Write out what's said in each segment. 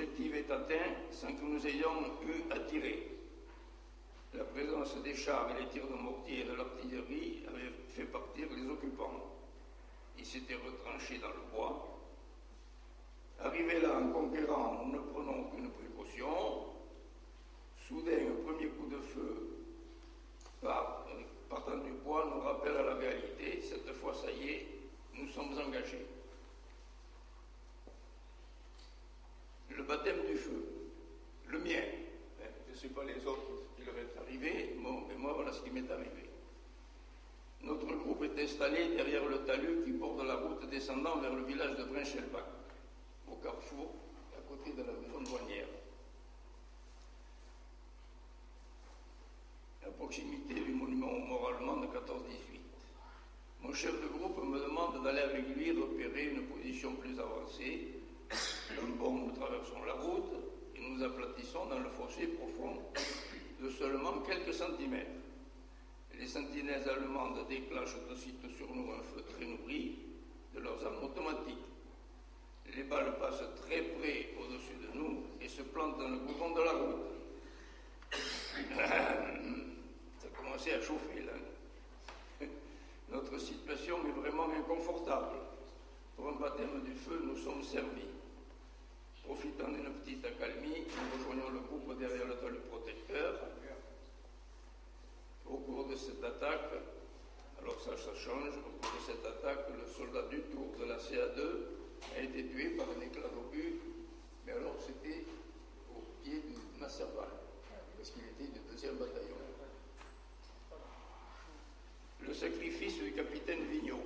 l'objectif est atteint sans que nous ayons eu à tirer. La présence des chars et les tirs de mortier et de l'artillerie avaient fait partir les occupants. Ils s'étaient retranchés dans le bois. Arrivés là en conquérant, nous ne prenons aucune précaution. Soudain, un premier coup de feu partant du bois nous rappelle à la réalité. Cette fois, ça y est, nous sommes engagés. Le baptême du feu, le mien, je ne sais pas les autres qui leur est arrivé, mais moi voilà ce qui m'est arrivé. Notre groupe est installé derrière le talus qui borde la route descendant vers le village de Brinchelbach, au carrefour, à côté de la maison douanière. À proximité du monument aux morts allemands de 14-18. Mon chef de groupe me demande d'aller avec lui repérer une position plus avancée. D'un bond, nous traversons la route et nous aplatissons dans le fossé profond de seulement quelques centimètres. Les sentinelles allemandes déclenchent aussitôt sur nous un feu très nourri de leurs armes automatiques. Les balles passent très près au-dessus de nous et se plantent dans le goudron de la route. Ça commençait à chauffer là. Notre situation est vraiment inconfortable. Pour un baptême du feu, nous sommes servis. Profitant d'une petite accalmie, nous rejoignons le groupe derrière le talus protecteur. Au cours de cette attaque, alors ça change, au cours de cette attaque, le soldat du tour de la CA2 a été tué par un éclat d'obus, mais alors c'était au pied du Masserval, parce qu'il était du 2e bataillon. Le sacrifice du capitaine Vigneault.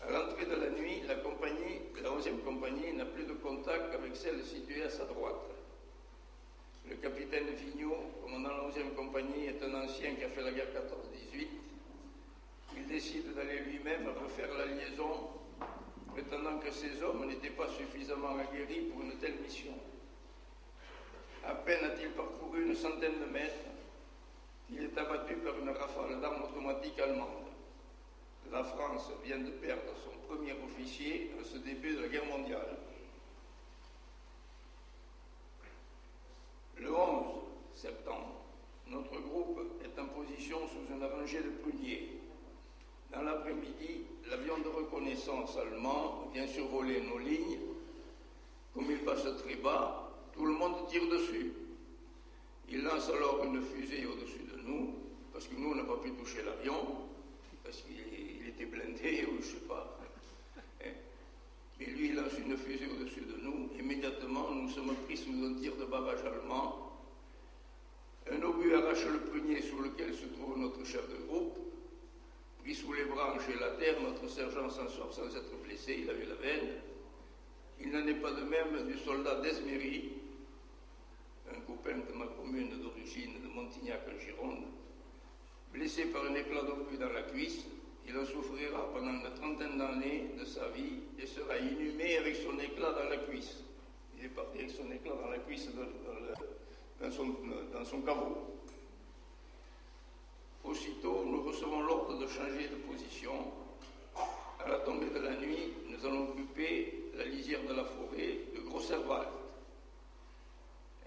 À l'entrée de la nuit, la 11e compagnie n'a plus de contact avec celle située à sa droite. Le capitaine Vigneault, commandant la 11e compagnie, est un ancien qui a fait la guerre 14-18. Il décide d'aller lui-même refaire la liaison, prétendant que ses hommes n'étaient pas suffisamment aguerris pour une telle mission. À peine a-t-il parcouru une centaine de mètres, il est abattu par une rafale d'armes automatiques allemandes. La France vient de perdre son premier officier à ce début de la guerre mondiale. Le 11 septembre, notre groupe est en position sous une rangée de pruniers. Dans l'après-midi, l'avion de reconnaissance allemand vient survoler nos lignes. Comme il passe très bas, tout le monde tire dessus. Il lance alors une fusée au-dessus de nous, parce que nous, on n'a pas pu toucher l'avion, parce qu'il était blindé ou je ne sais pas. Mais lui, il lance une fusée au-dessus de nous. Immédiatement, nous sommes pris sous un tir de bavage allemand. Un obus arrache le prunier sous lequel se trouve notre chef de groupe. Pris sous les branches et la terre, notre sergent s'en sort sans être blessé, il avait la veine. Il n'en est pas de même du soldat d'Esméry, un copain de ma commune d'origine de Montignac en Gironde. Blessé par un éclat d'obus dans la cuisse, il en souffrira pendant une trentaine d'années de sa vie et sera inhumé avec son éclat dans la cuisse. Il est parti avec son éclat dans la cuisse dans son caveau. Aussitôt, nous recevons l'ordre de changer de position. À la tombée de la nuit, nous allons occuper la lisière de la forêt de Grosserwald.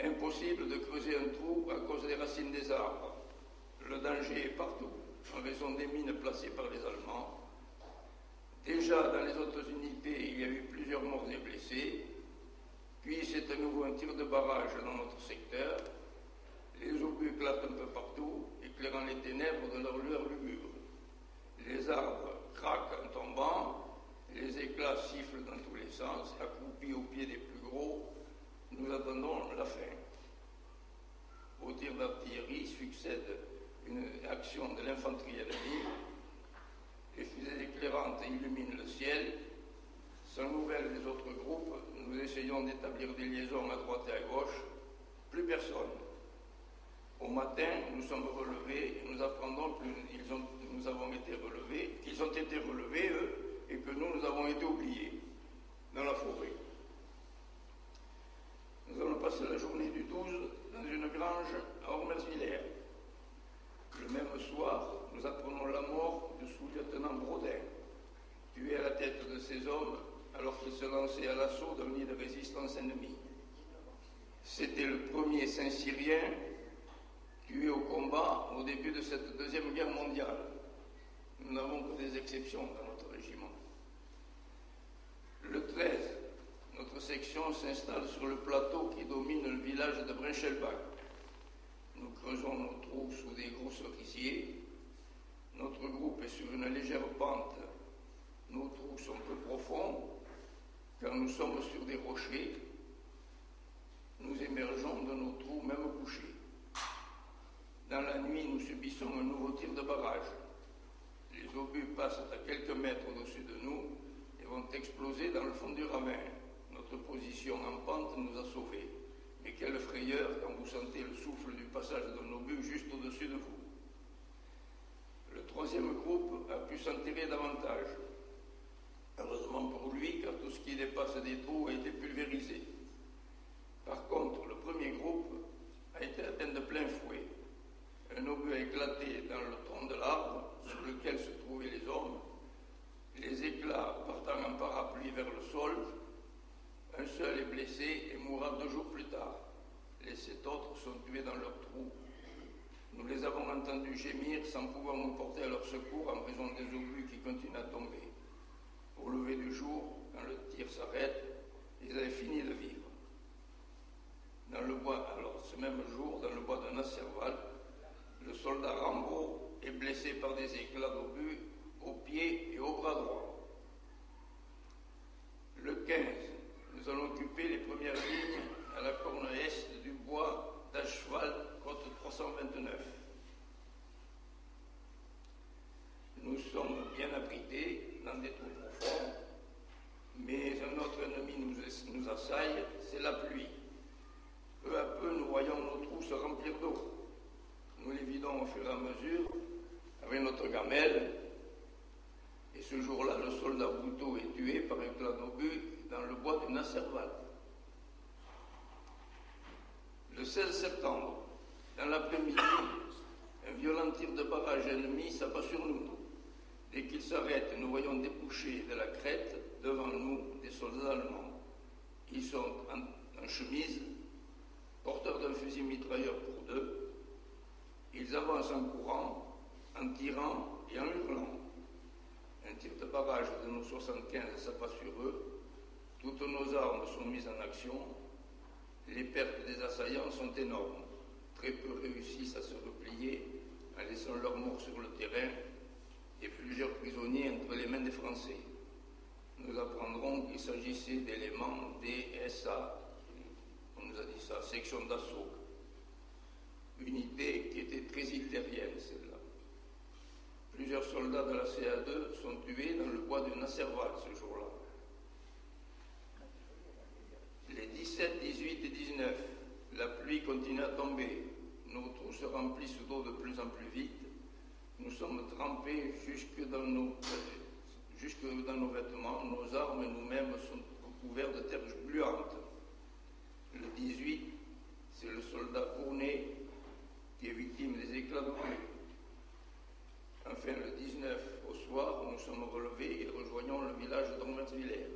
Impossible de creuser un trou à cause des racines des arbres. Le danger est partout, en raison des mines placées par les Allemands. Déjà, dans les autres unités, il y a eu plusieurs morts et blessés. Puis, c'est à nouveau un tir de barrage dans notre secteur. Les obus éclatent un peu partout, éclairant les ténèbres de leur lueur lugubre. Les arbres craquent en tombant, les éclats sifflent dans tous les sens, accroupis au pied des plus gros. Nous attendons la fin. Au tir d'artillerie succède une action de l'infanterie ennemie. Les fusées éclairantes illuminent le ciel. Sans nouvelles des autres groupes, nous essayons d'établir des liaisons à droite et à gauche. Plus personne. Au matin, nous sommes relevés et nous apprendons que nous avons été relevés, qu'ils ont été relevés, eux, et que nous avons été oubliés dans la forêt. Nous allons passer la journée du 12 dans une grange à Ormersvillers. Le même soir, nous apprenons la mort du sous-lieutenant Brodin, tué à la tête de ses hommes alors qu'il se lançait passer à l'assaut d'un nid de résistance ennemie. C'était le premier Saint-Cyrien tué au combat au début de cette Deuxième Guerre mondiale. Nous n'avons que des exceptions dans notre régiment. Le 13, notre section s'installe sur le plateau qui domine le village de Brinchelbach. Nous creusons nos trous sous des gros cerisiers. Notre groupe est sur une légère pente. Nos trous sont peu profonds, car nous sommes sur des rochers. Nous émergeons de nos trous même couchés. Dans la nuit, nous subissons un nouveau tir de barrage. Les obus passent à quelques mètres au-dessus de nous et vont exploser dans le fond du ravin. Notre position en pente nous a sauvés. Mais quelle frayeur quand vous sentez le souffle du passage d'un obus juste au-dessus de vous. Le troisième groupe a pu s'en tirer davantage. Heureusement pour lui, car tout ce qui dépasse des trous a été pulvérisé. Par contre, le premier groupe a été atteint de plein fouet. Un obus a éclaté dans le tronc de l'arbre sur lequel se trouvaient les hommes. Les éclats partant en parapluie vers le sol, un seul est blessé et mourra 2 jours plus tard. Les 7 autres sont tués dans leur trou. Nous les avons entendus gémir sans pouvoir nous porter à leur secours en raison des obus qui continuent à tomber. Au lever du jour, quand le tir s'arrête, ils avaient fini de vivre. Dans le bois, alors ce même jour, dans le bois de Nasserval, le soldat Rambaud est blessé par des éclats d'obus au pied et au bras droit. Le 15, nous allons occuper les premières lignes à la corne est du bois d'Acheval, côte 329. Nous sommes bien abrités dans des trous profonds, mais un autre ennemi nous assaille, c'est la pluie. Peu à peu, nous voyons nos trous se remplir d'eau. Nous les vidons au fur et à mesure avec notre gamelle. Et ce jour-là, le soldat Bouteau est tué par éclat d'obus dans le bois du Nasserval. Le 16 septembre, dans l'après-midi, un violent tir de barrage ennemi s'abat sur nous. Dès qu'il s'arrête, nous voyons déboucher de la crête devant nous des soldats allemands. Ils sont en chemise, porteurs d'un fusil mitrailleur pour 2. Ils avancent en courant, en tirant et en hurlant. Un tir de barrage de nos 75 s'abat sur eux. Toutes nos armes sont mises en action. Les pertes des assaillants sont énormes. Très peu réussissent à se replier en laissant leurs morts sur le terrain et plusieurs prisonniers entre les mains des Français. Nous apprendrons qu'il s'agissait d'éléments DSA, on nous a dit ça, section d'assaut. Unité qui était très hitlérienne, celle-là. Plusieurs soldats de la CA2 sont tués dans le bois de Nasserval ce jour-là. Les 17, 18 et 19, la pluie continue à tomber. Nos trous se remplissent d'eau de plus en plus vite. Nous sommes trempés jusque dans nos vêtements. Nos armes et nous-mêmes sont couverts de terre gluante. Le 18, c'est le soldat Cournet qui est victime des éclats de pluie. Enfin, le 19, au soir, nous sommes relevés et rejoignons le village d'Ormersvillers.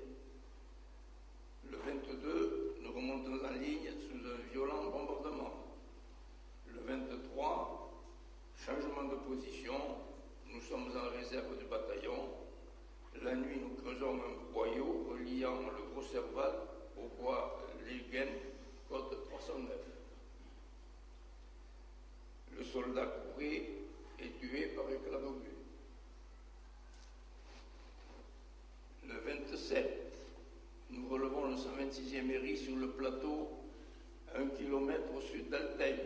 Le 22, nous remontons en ligne sous un violent bombardement. Le 23, changement de position, nous sommes en réserve du bataillon. La nuit, nous creusons un boyau reliant le Gros Serval au bois Leguen, côte 309. Le soldat Courret est tué par éclat d'obus. Le 27, nous relevons le 126e Héry sur le plateau, à 1 kilomètre au sud d'Alteil.